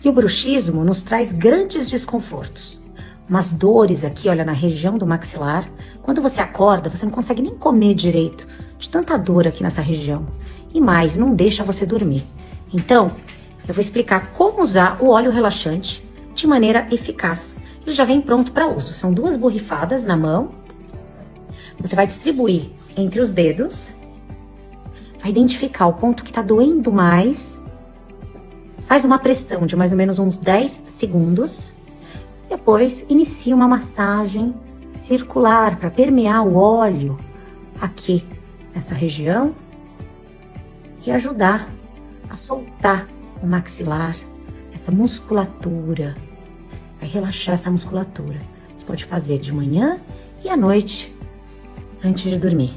E o bruxismo nos traz grandes desconfortos. Umas dores aqui, olha, na região do maxilar. Quando você acorda, você não consegue nem comer direito, de tanta dor aqui nessa região. E mais, não deixa você dormir. Então, eu vou explicar como usar o óleo relaxante de maneira eficaz. Ele já vem pronto para uso. São 2 borrifadas na mão. Você vai distribuir entre os dedos. Vai identificar o ponto que está doendo mais. Faz uma pressão de mais ou menos uns 10 segundos. Depois, inicia uma massagem circular para permear o óleo aqui nessa região e ajudar a soltar o maxilar, essa musculatura. Vai relaxar essa musculatura. Você pode fazer de manhã e à noite, antes de dormir.